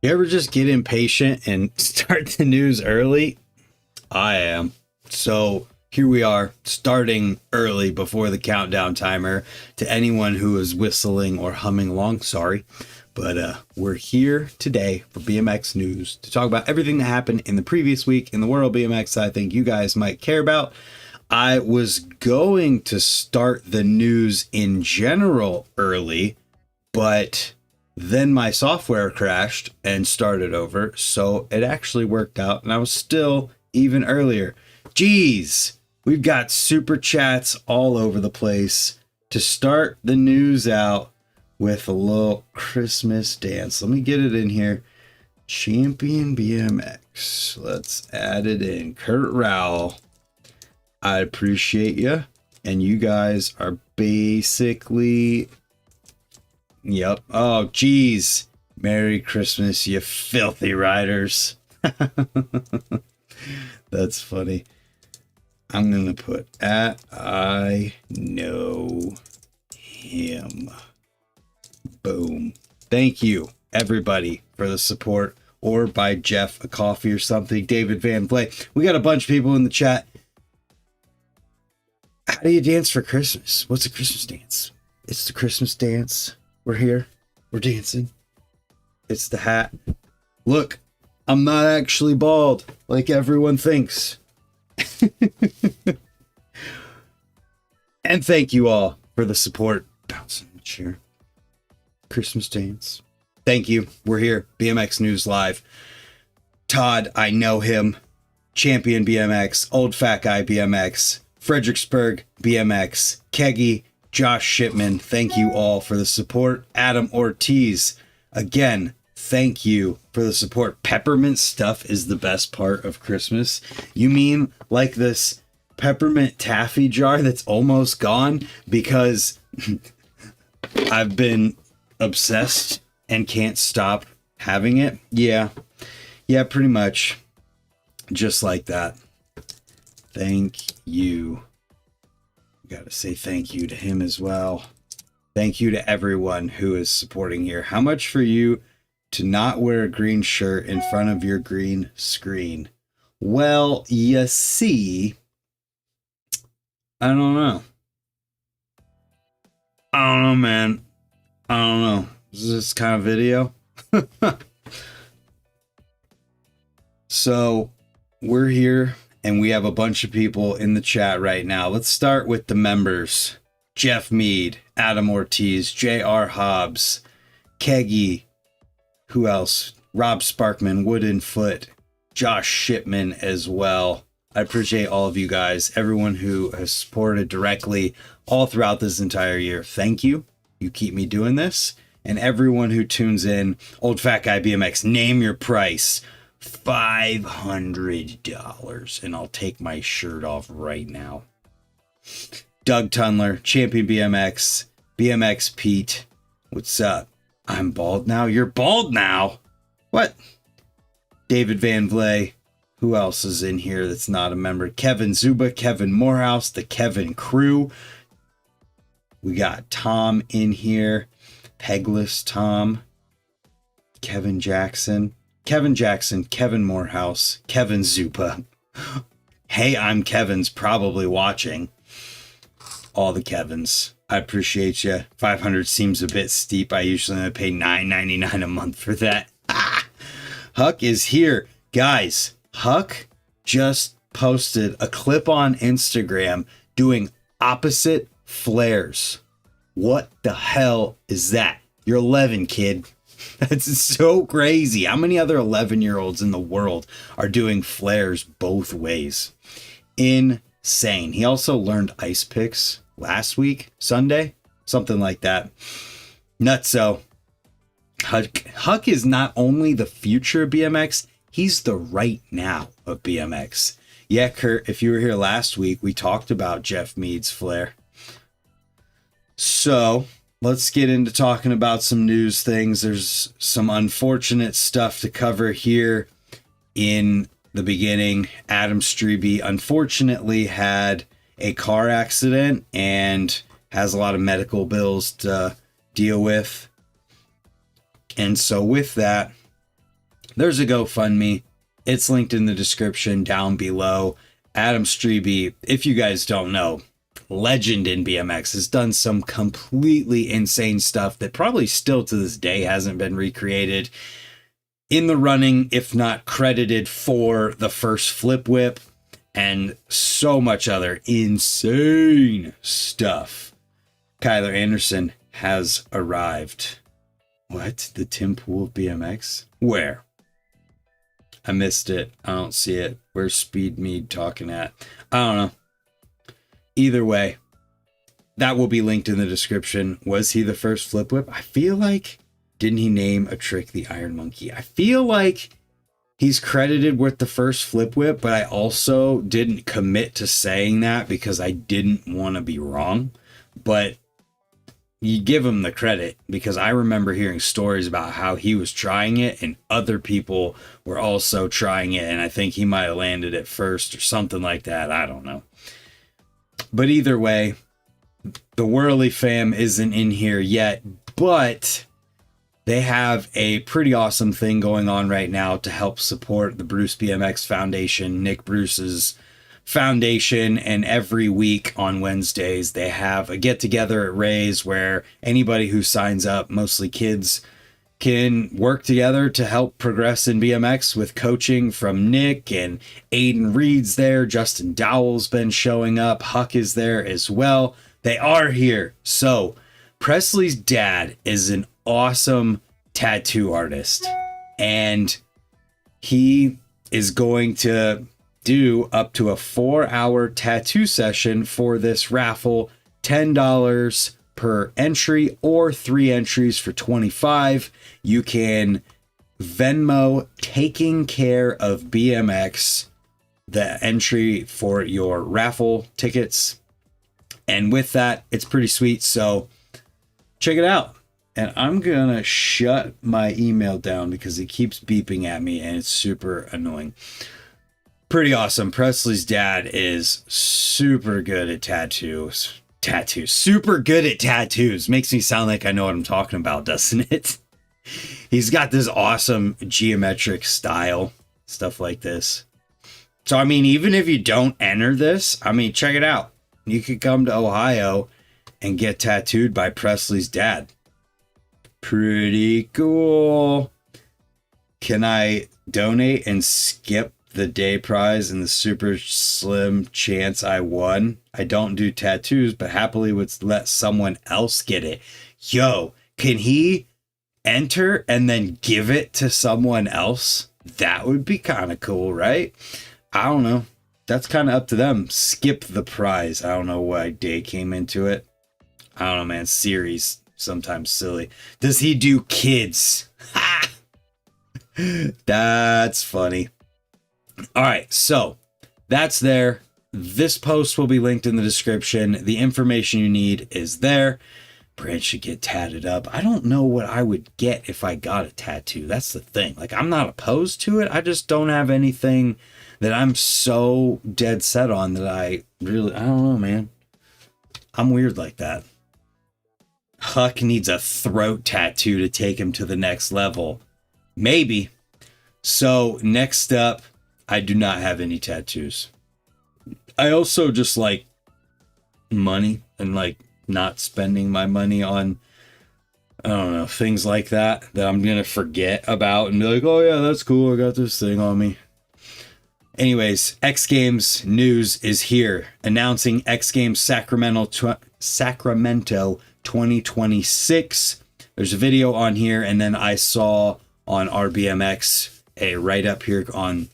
You ever just get impatient and start the news early? I am. So here we are, starting early before the countdown timer. To anyone who is whistling or humming along, sorry. But we're here today for BMX News to talk about everything that happened in the previous week in the world of BMX that I think you guys might care about. I was going to start the news in general early, but then my software crashed and started over, so it actually worked out, and I was still even earlier. Jeez, we've got super chats all over the place. To start the news out with a little Christmas dance. Let me get it in here. Champion BMX. Let's add it in. Kurt Rowell. I appreciate you. And you guys are basically... Yep. Oh, geez. Merry Christmas, you filthy riders. That's funny. I'm going to put I know him. Boom. Thank you, everybody, for the support. Or buy Geoff a coffee or something. David Van Play. We got a bunch of people in the chat. How do you dance for Christmas? What's a Christmas dance? It's the Christmas dance. We're here. We're dancing. It's the hat. Look, I'm not actually bald like everyone thinks. And thank you all for the support. Bouncing the chair. Christmas dance. Thank you. We're here. BMX News Live. Todd, I know him. Champion BMX. Old Fat Guy BMX. Fredericksburg BMX. Keggy. Josh Shipman, thank you all for the support. Adam Ortiz, again, thank you for the support. Peppermint stuff is the best part of Christmas. You mean like this peppermint taffy jar that's almost gone because I've been obsessed and can't stop having it? Yeah, pretty much. Just like that. Thank you. Got to say thank you to him as well. Thank you to everyone who is supporting here. How much for you to not wear a green shirt in front of your green screen? Well, you see, I don't know. I don't know, man. I don't know. Is this kind of video? So, we're here. And we have a bunch of people in the chat right now. Let's start with the members. Jeff Meade, Adam Ortiz, J.R. Hobbs, Keggy, who else? Rob Sparkman, Wooden Foot, Josh Shipman as well. I appreciate all of you guys, everyone who has supported directly all throughout this entire year. Thank you. You keep me doing this. And everyone who tunes in, Old Fat Guy BMX, name your price. $500, and I'll take my shirt off right now. Doug Tunler, Champion BMX, BMX Pete, what's up? I'm bald now? You're bald now? What? David Van Vley, who else is in here that's not a member? Kevin Zuba, Kevin Morehouse, the Kevin Crew. We got Tom in here, Pegless Tom, Kevin Jackson, Kevin Morehouse, Kevin Zupa. Hey, I'm Kevin's probably watching. All the Kevins. I appreciate you. 500 seems a bit steep. I usually only pay $9.99 a month for that. Huck is here. Guys, Huck just posted a clip on Instagram doing opposite flares. What the hell is that? You're 11, kid. That's so crazy. How many other 11-year-olds in the world are doing flares both ways? Insane. He also learned ice picks last week, Sunday, something like that. Nutso. Huck is not only the future of BMX, he's the right now of BMX. Yeah, Kurt, if you were here last week, we talked about Jeff Meade's flare. So... let's get into talking about some news things. There's some unfortunate stuff to cover here in the beginning. Adam Strebe unfortunately had a car accident and has a lot of medical bills to deal with. And so with that, there's a GoFundMe. It's linked in the description down below. Adam Strebe, if you guys don't know, legend in BMX, has done some completely insane stuff that probably still to this day hasn't been recreated. In the running, if not credited for the first flip whip and so much other insane stuff. Kyler Anderson has arrived. What? The Tim Pool of BMX? Where? I missed it. I don't see it. Where's Speed Meade talking at? I don't know. Either way, that will be linked in the description. Was he the first flip whip? I feel like, didn't he name a trick the Iron Monkey? I feel like he's credited with the first flip whip, but I also didn't commit to saying that because I didn't want to be wrong. But you give him the credit because I remember hearing stories about how he was trying it and other people were also trying it. And I think he might have landed it first or something like that. I don't know. But either way, the Whirly fam isn't in here yet, but they have a pretty awesome thing going on right now to help support the Bruce BMX Foundation, Nick Bruce's foundation. And every week on Wednesdays, they have a get together at Ray's where anybody who signs up, mostly kids, can work together to help progress in BMX with coaching from Nick, and Aiden Reed's there. Justin Dowell's been showing up. Huck is there as well. They are here. So Presley's dad is an awesome tattoo artist, and he is going to do up to a 4-hour tattoo session for this raffle. $10 per entry or 3 entries for $25. You can Venmo Taking Care of BMX the entry for your raffle tickets. And with that, it's pretty sweet. So check it out. And I'm going to shut my email down because it keeps beeping at me and it's super annoying. Pretty awesome. Presley's dad is super good at tattoos. Super good at tattoos. Makes me sound like I know what I'm talking about, doesn't it? He's got this awesome geometric style, stuff like this. So, I mean, even if you don't enter this, I mean, check it out. You could come to Ohio and get tattooed by Presley's dad. Pretty cool. Can I donate and skip the day prize and the super slim chance I won? I don't do tattoos, but happily would let someone else get it. Yo, can he enter and then give it to someone else? That would be kind of cool, right? I don't know. That's kind of up to them. Skip the prize. I don't know what day came into it. I don't know, man. Series sometimes silly. Does he do kids? Ha! That's funny. All right, so that's there. This post will be linked in the description. The information you need is there. Brad should get tatted up. I don't know what I would get if I got a tattoo. That's the thing. Like, I'm not opposed to it. I just don't have anything that I'm so dead set on that I don't know, man. I'm weird like that. Huck needs a throat tattoo to take him to the next level. Maybe. So next up, I do not have any tattoos. I also just like money and like not spending my money on, I don't know, things like that I'm going to forget about and be like, oh yeah, that's cool. I got this thing on me. Anyways, X Games news is here. Announcing X Games Sacramento 2026. There's a video on here, and then I saw on RBMX a write-up here on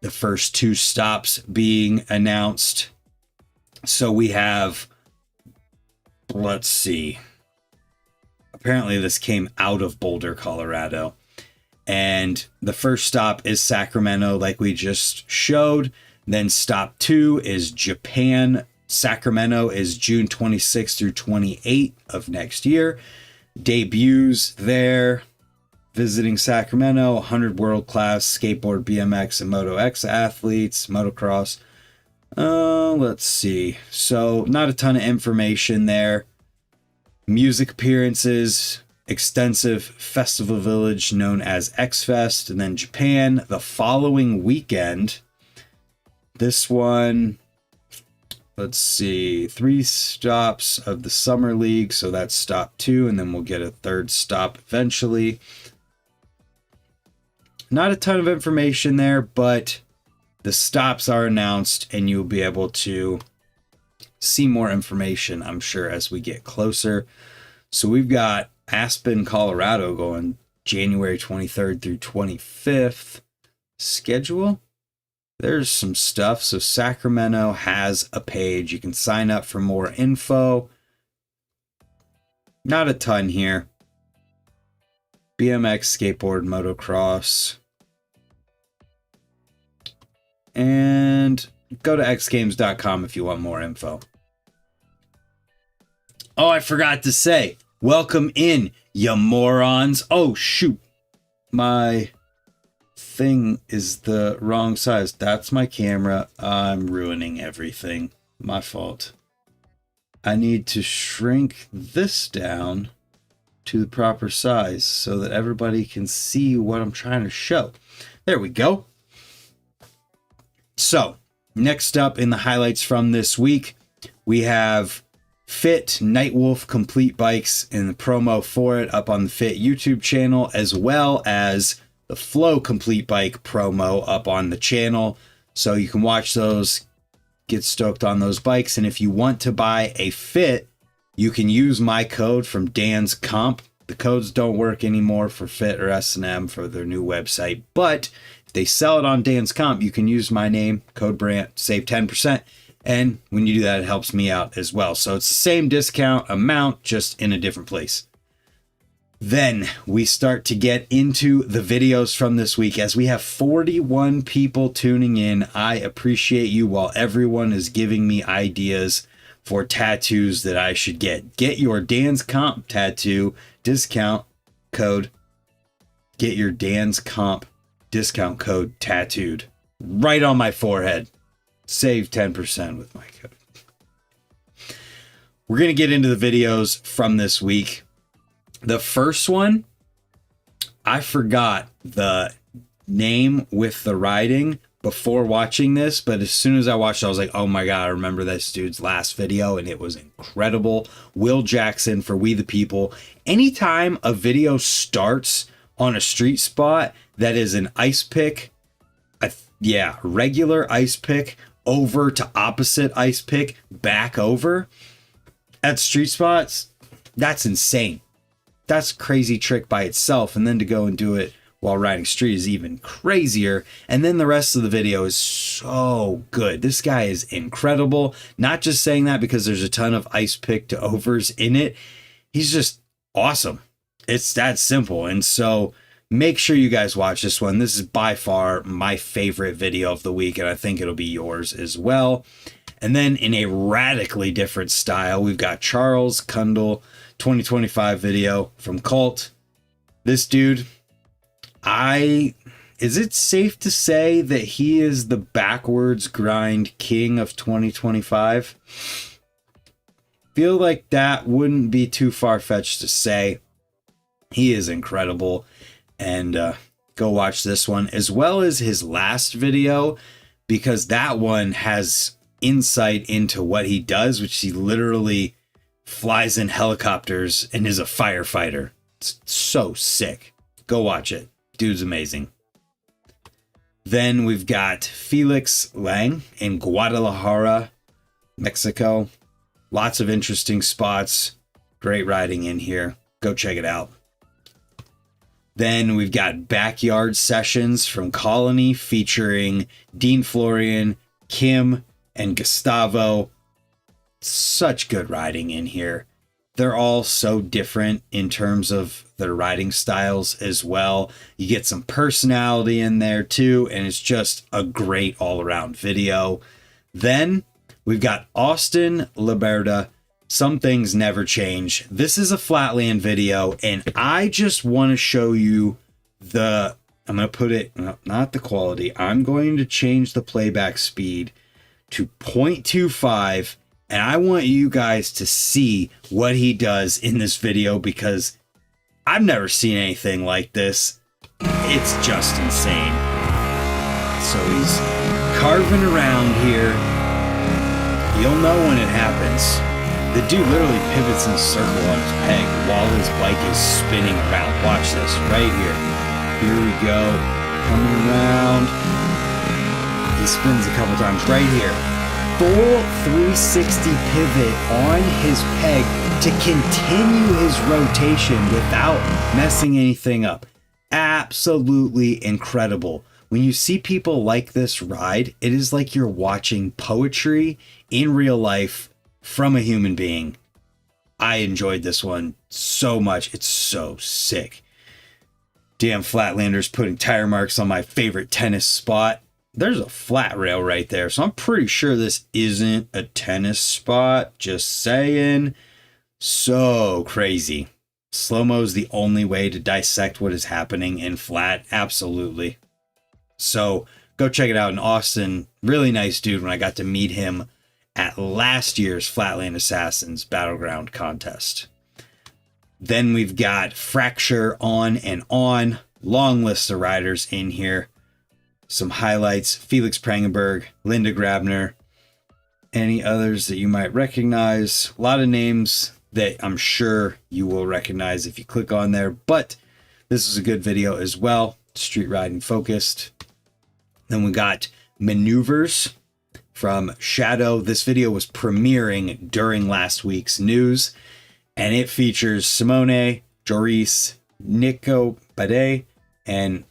the first 2 stops being announced. So we have, let's see. Apparently this came out of Boulder, Colorado. And the first stop is Sacramento, like we just showed. Then stop 2 is Japan. Sacramento is June 26th through 28th of next year. Debuts there. Visiting Sacramento, 100 world-class skateboard, BMX, and Moto X athletes, motocross. Let's see. So not a ton of information there. Music appearances extensive festival village known as X-Fest, and then Japan the following weekend. This one, let's see, 3 stops of the Summer League, so that's stop 2, and then we'll get a 3rd stop eventually. Not a ton of information there, but the stops are announced, and you'll be able to see more information, I'm sure, as we get closer. So we've got Aspen, Colorado going January 23rd through 25th. Schedule. There's some stuff. So Sacramento has a page. You can sign up for more info. Not a ton here. BMX, skateboard, motocross. And go to xgames.com if you want more info. Oh, I forgot to say, welcome in, you morons. Oh, shoot. My thing is the wrong size. That's my camera. I'm ruining everything. My fault. I need to shrink this down to the proper size so that everybody can see what I'm trying to show. There we go. So, next up in the highlights from this week, we have Fit Nightwolf Complete Bikes and the promo for it up on the Fit YouTube channel, as well as the Flow Complete Bike promo up on the channel. So you can watch those, get stoked on those bikes. And if you want to buy a Fit, you can use my code from Dan's Comp. The codes don't work anymore for Fit or S&M for their new website, but if they sell it on Dan's Comp, you can use my name, code Brant, save 10%. And when you do that, it helps me out as well. So it's the same discount amount, just in a different place. Then we start to get into the videos from this week as we have 41 people tuning in. I appreciate you while everyone is giving me ideas for tattoos that I should get. Get your Dan's Comp tattoo discount code. Get your Dan's Comp discount code tattooed right on my forehead. Save 10% with my code. We're going to get into the videos from this week. The first one, I forgot the name with the writing before watching this, but as soon as I watched it, I was like, oh my God, I remember this dude's last video, and it was incredible. Will Jackson for We the People. Anytime a video starts on a street spot that is an ice pick, regular ice pick, over to opposite ice pick, back over at street spots, that's insane. That's a crazy trick by itself. And then to go and do it while riding street is even crazier. And then the rest of the video is so good. This guy is incredible. Not just saying that because there's a ton of ice pick to overs in it. He's just awesome. It's that simple. And so make sure you guys watch this one. This is by far my favorite video of the week, and I think it'll be yours as well. And then in a radically different style, we've got Charles Kundle 2025 video from Cult. This dude, is it safe to say that he is the backwards grind king of 2025? Feel like that wouldn't be too far-fetched to say. He is incredible. And go watch this one as well as his last video, because that one has insight into what he does, which he literally flies in helicopters and is a firefighter. It's so sick. Go watch it. Dude's amazing. Then we've got Felix Lang in Guadalajara, Mexico. Lots of interesting spots. Great riding in here. Go check it out. Then we've got Backyard Sessions from Colony featuring Dean Florian, Kim, and Gustavo. Such good riding in here. They're all so different in terms of their riding styles as well. You get some personality in there too, and it's just a great all-around video. Then we've got Austin Liberta. Some Things Never Change. This is a Flatland video, and I just want to show you I'm going to put it, not the quality. I'm going to change the playback speed to 0.25, and I want you guys to see what he does in this video, because I've never seen anything like this. It's just insane. So he's carving around here. You'll know when it happens. The dude literally pivots in a circle on his peg while his bike is spinning around. Watch this right here. Here we go. Coming around. He spins a couple times right here. Full 360 pivot on his peg to continue his rotation without messing anything up. Absolutely incredible. When you see people like this ride, it is like you're watching poetry in real life from a human being. I enjoyed this one so much. It's so sick. Damn Flatlander's putting tire marks on my favorite tennis spot. There's a flat rail right there, so I'm pretty sure this isn't a tennis spot. Just saying. So crazy. Slow-mo is the only way to dissect what is happening in flat. Absolutely. So go check it out in Austin. Really nice dude when I got to meet him at last year's Flatland Assassins Battleground contest. Then we've got Fracture on and on. Long list of riders in here. Some highlights: Felix Prangenberg, Linda Grabner, any others that you might recognize. A lot of names that I'm sure you will recognize if you click on there, but this is a good video as well. Street riding focused. Then we got Maneuvers from Shadow. This video was premiering during last week's news, and it features Simone, Joris, Nico Bade, and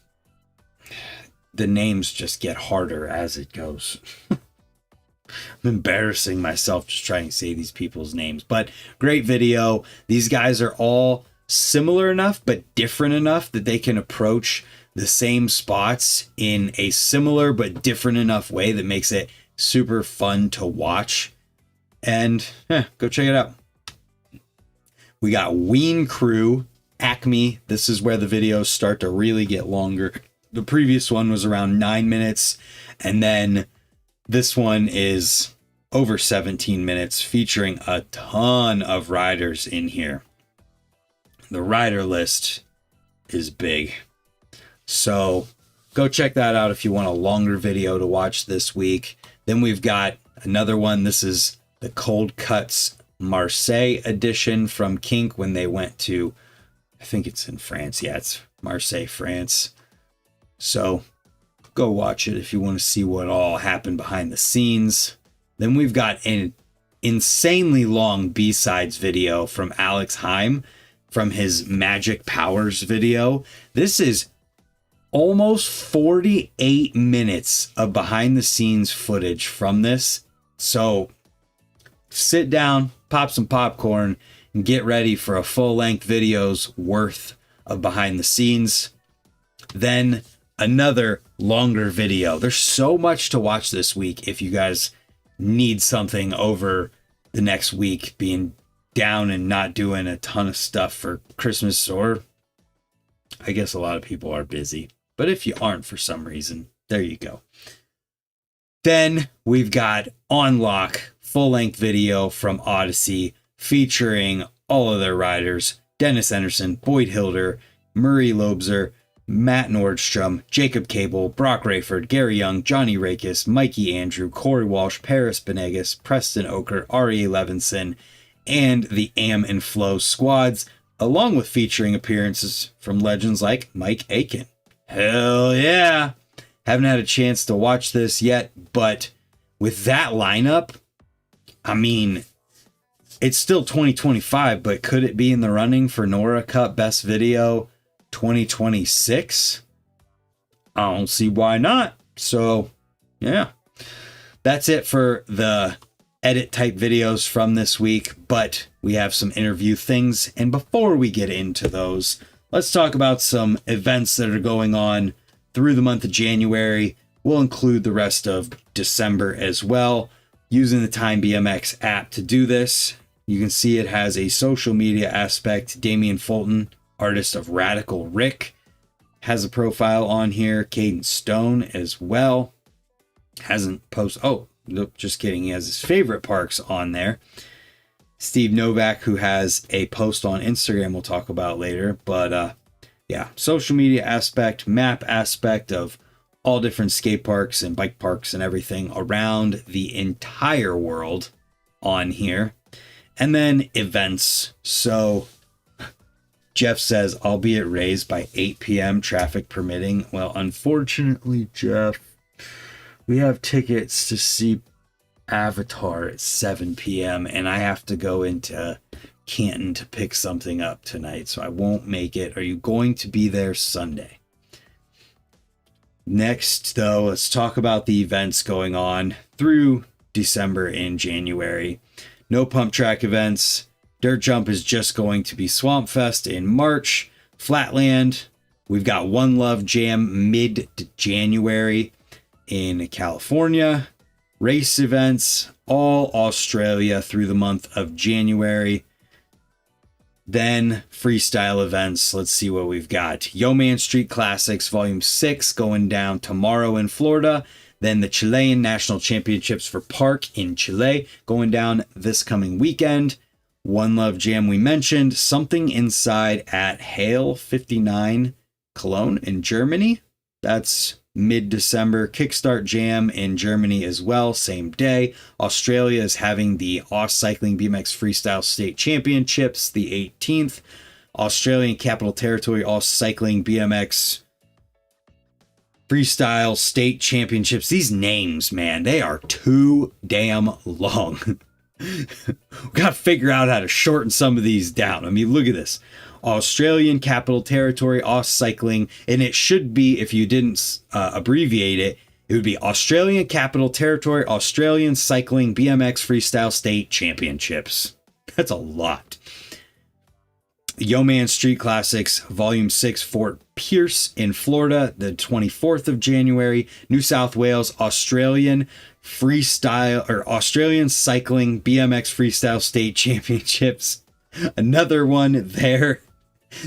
the names just get harder as it goes. I'm embarrassing myself just trying to say these people's names, but great video. These guys are all similar enough but different enough that they can approach the same spots in a similar but different enough way that makes it super fun to watch. And go check it out. We got Ween Crew, Acme. This is where the videos start to really get longer. The previous one was around 9 minutes, and then this one is over 17 minutes, featuring a ton of riders in here. The rider list is big. So go check that out if you want a longer video to watch this week. Then we've got another one. This is the Cold Cuts Marseille edition from Kink when they went to, I think it's in France. Yeah, it's Marseille, France. So go watch it if you want to see what all happened behind the scenes. Then we've got an insanely long B-sides video from Alex Heim from his Magic Powers video. This is almost 48 minutes of behind the scenes footage from this. So sit down, pop some popcorn, and get ready for a full-length video's worth of behind the scenes. Then another longer video. There's so much to watch this week if you guys need something over the next week, being down and not doing a ton of stuff for Christmas, or I guess a lot of people are busy. But if you aren't for some reason, there you go. Then we've got On Lock, full-length video from Odyssey featuring all of their riders: Dennis Anderson, Boyd Hilder, Murray Lobzer, Matt Nordstrom, Jacob Cable, Brock Rayford, Gary Young, Johnny Rakes, Mikey Andrew, Corey Walsh, Paris Benegas, Preston Oker, Ari Levinson, and the Am and Flow squads, along with featuring appearances from legends like Mike Aiken. Hell yeah! Haven't had a chance to watch this yet, but with that lineup, I mean, it's still 2025, but could it be in the running for Nora Cup Best Video 2026? I don't see why not. So yeah, that's it for the edit type videos from this week, but we have some interview things. And before we get into those, let's talk about some events that are going on through the month of January. We'll include the rest of December as well, using the Time BMX app to do this. You can see it has a social media aspect. Damian Fulton, artist of Radical Rick, has a profile on here. Caden Stone as well. Hasn't posted. Oh, nope, just kidding. He has his favorite parks on there. Steve Novak, who has a post on Instagram we'll talk about later. But yeah, social media aspect, map aspect of all different skate parks and bike parks and everything around the entire world on here. And then events. So Geoff says, I'll be at Ray's by 8 p.m. traffic permitting. Well, unfortunately, Geoff, we have tickets to see Avatar at 7 p.m. and I have to go into Canton to pick something up tonight, so I won't make it. Are you going to be there Sunday? Next, though, let's talk about the events going on through December and January. No pump track events. Dirt Jump is just going to be Swamp Fest in March. Flatland, we've got One Love Jam mid-January in California. Race events, all Australia through the month of January. Then freestyle events. Let's see what we've got. Yo Man Street Classics Volume 6 going down tomorrow in Florida. Then the Chilean National Championships for Park in Chile going down this coming weekend. One Love Jam we mentioned. Something Inside at Hale 59 Cologne in Germany. That's mid-December. Kickstart Jam in Germany as well, same day. Australia is having the Aus Cycling BMX Freestyle State Championships the 18th. Australian Capital Territory Aus Cycling BMX Freestyle State Championships. These names, man, they are too damn long. We got to figure out how to shorten some of these down. I mean, look at this. Australian Capital Territory Aus Cycling, and it should be, if you didn't abbreviate it, it would be Australian Capital Territory Australian Cycling BMX Freestyle State Championships. That's a lot. Yo Man Street Classics Volume 6 Fort Pierce in Florida, the 24th of January. New South Wales Australian Freestyle or Australian Cycling BMX Freestyle State Championships. Another one there.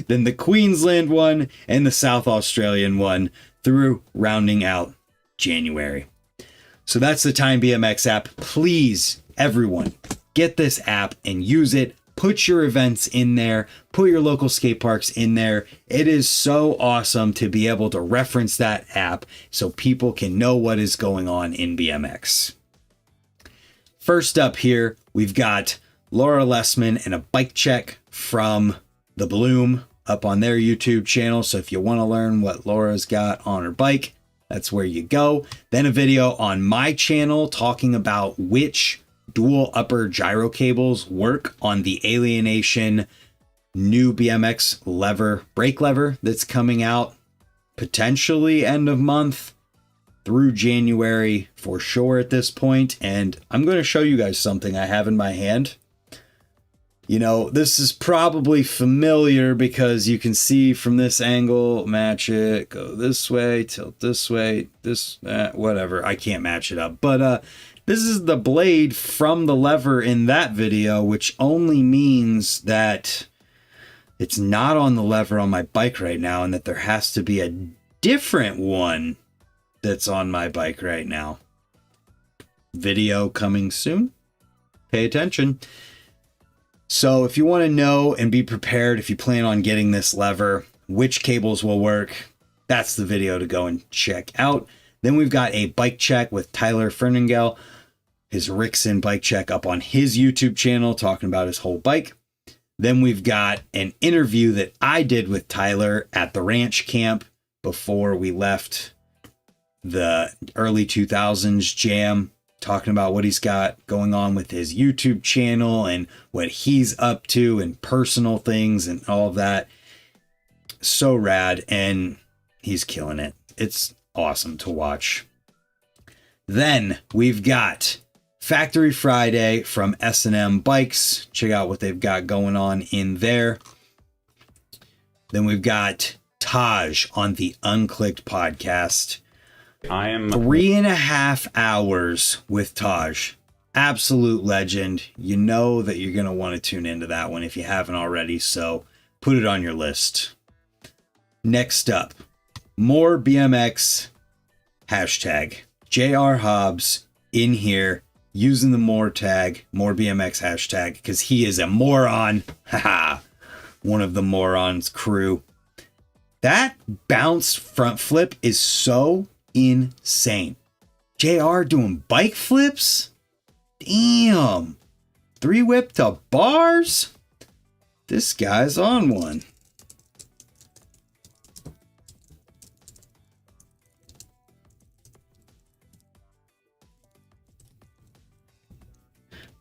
Then the Queensland one and the South Australian one through rounding out January. So that's the Time BMX app. Please, everyone, get this app and use it. Put your events in there. Put your local skate parks in there. It is so awesome to be able to reference that app so people can know what is going on in BMX. First up here, we've got Laura Lessman and a bike check from The Bloom up on their YouTube channel. So if you want to learn what Laura's got on her bike, that's where you go. Then a video on my channel talking about which dual upper gyro cables work on the Alienation new BMX lever, brake lever that's coming out potentially end of month through January for sure at this point. And I'm going to show you guys something I have in my hand. You know, this is probably familiar because you can see from this angle, match it, go this way, tilt this way, this, whatever. I can't match it up. But this is the blade from the lever in that video, which only means that it's not on the lever on my bike right now and that there has to be a different one that's on my bike right now. Video coming soon. Pay attention. So if you want to know and be prepared, if you plan on getting this lever, which cables will work, that's the video to go and check out. Then we've got a bike check with Tyler Ferningel, his Rickson bike check up on his YouTube channel, talking about his whole bike. Then we've got an interview that I did with Tyler at the ranch camp before we left the early 2000s jam, talking about what he's got going on with his YouTube channel and what he's up to and personal things and all of that. So rad, and he's killing it. It's awesome to watch. Then we've got Factory Friday from S&M Bikes. Check out what they've got going on in there. Then we've got Taj on the Unclicked podcast. I am 3.5 hours with Taj. Absolute legend. You know that you're going to want to tune into that one if you haven't already, so put it on your list. Next up, more BMX hashtag. JR Hobbs in here using the more tag, more BMX hashtag, because he is a moron. Haha. One of the morons crew. That bounced front flip is so insane. JR doing bike flips? Damn. 3 whip to bars? This guy's on one.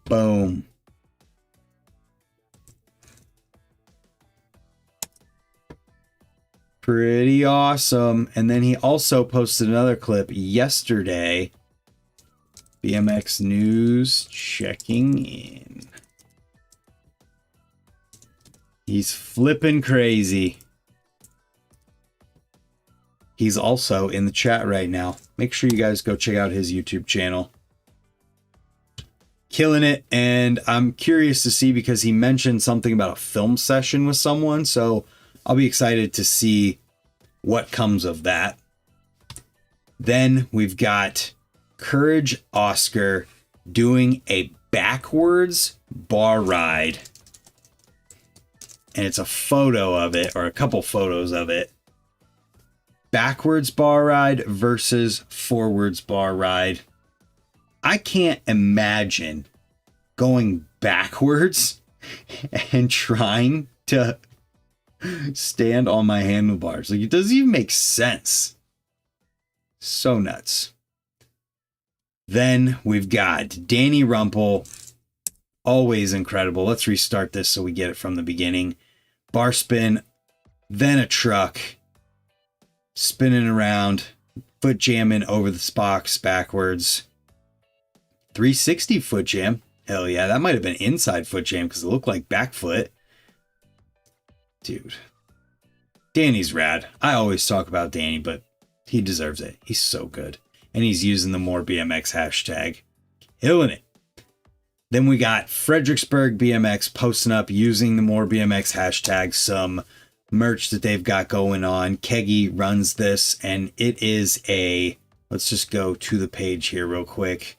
Boom. Pretty awesome. And then he also posted another clip yesterday. BMX News checking in. He's flipping crazy. He's also in the chat right now. Make sure you guys go check out his YouTube channel. Killing it. And I'm curious to see, because he mentioned something about a film session with someone. So I'll be excited to see what comes of that. Then we've got Courage Oscar doing a backwards bar ride. And it's a photo of it, or a couple photos of it. Backwards bar ride versus forwards bar ride. I can't imagine going backwards and trying to stand on my handlebars. Like, it doesn't even make sense. So nuts. Then we've got Danny Rumpel. Always incredible. Let's restart this so we get it from the beginning. Bar spin, then a truck. Spinning around. Foot jamming over the box backwards. 360 foot jam. Hell yeah, that might have been inside foot jam because it looked like back foot. Dude. Danny's rad. I always talk about Danny, but he deserves it. He's so good. And he's using the more BMX hashtag. Killing it. Then we got Fredericksburg BMX posting up using the more BMX hashtag some merch that they've got going on. Keggy runs this, and it is a, let's just go to the page here real quick.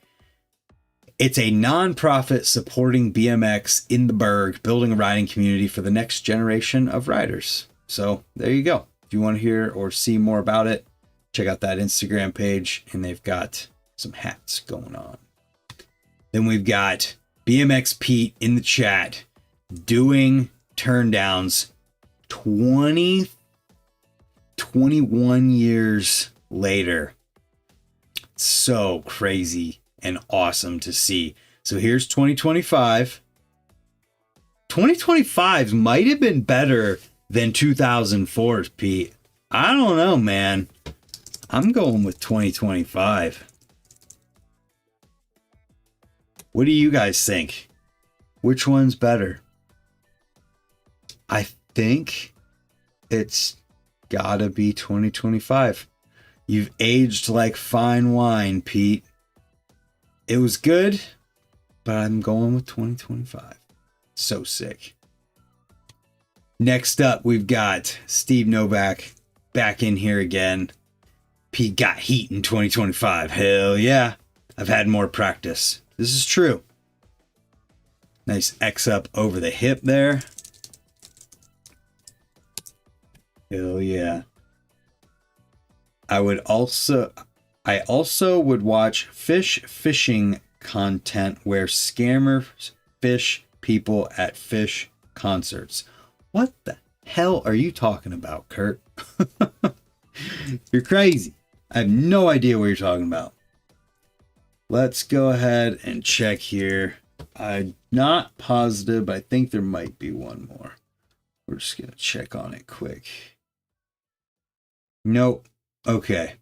It's a nonprofit supporting BMX in the Berg, building a riding community for the next generation of riders. So there you go. If you want to hear or see more about it, check out that Instagram page, and they've got some hats going on. Then we've got BMX Pete in the chat doing turndowns 21 years later. So crazy and awesome to see. So here's 2025. 2025 might have been better than 2004, Pete. I don't know, man. I'm going with 2025. What do you guys think? Which one's better? I think it's gotta be 2025. You've aged like fine wine, Pete. It was good, but I'm going with 2025. So sick. Next up, we've got Steve Novak back in here again. Pete got heat in 2025. Hell yeah. I've had more practice. This is true. Nice X up over the hip there. Hell yeah. I also would watch fishing content where scammers fish people at fish concerts. What the hell are you talking about, Kurt? You're crazy. I have no idea what you're talking about. Let's go ahead and check here. I'm not positive, but I think there might be one more. We're just going to check on it quick. Nope. Okay.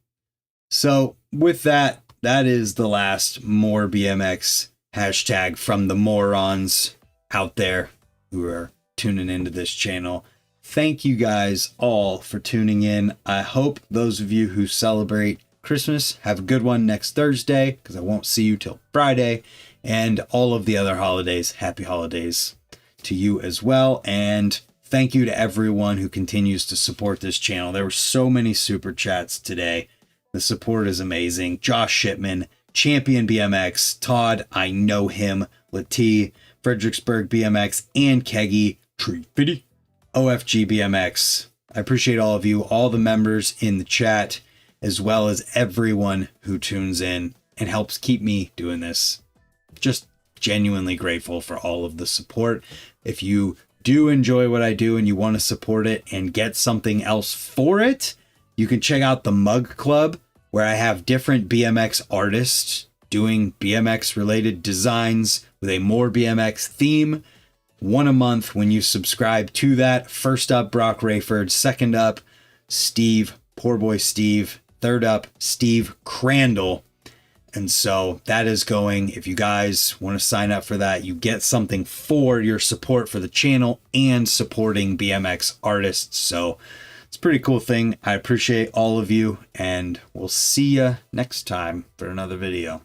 So with that, that is the last more BMX hashtag from the morons out there who are tuning into this channel. Thank you guys all for tuning in. I hope those of you who celebrate Christmas have a good one next Thursday, because I won't see you till Friday, and all of the other holidays. Happy holidays to you as well. And thank you to everyone who continues to support this channel. There were so many super chats today. The support is amazing. Josh Shipman, Champion BMX, Todd, I know him, Lati, Fredericksburg BMX, and Keggy, Tree Fitty, OFG BMX. I appreciate all of you, all the members in the chat, as well as everyone who tunes in and helps keep me doing this. Just genuinely grateful for all of the support. If you do enjoy what I do and you want to support it and get something else for it, you can check out the Mug Club, where I have different BMX artists doing BMX related designs with a more BMX theme. One a month when you subscribe to that. First up, Brock Rayford. Second up, Steve, poor boy Steve. Third up, Steve Crandall. And so that is going. If you guys want to sign up for that, you get something for your support for the channel and supporting BMX artists. So it's a pretty cool thing. I appreciate all of you, and we'll see you next time for another video.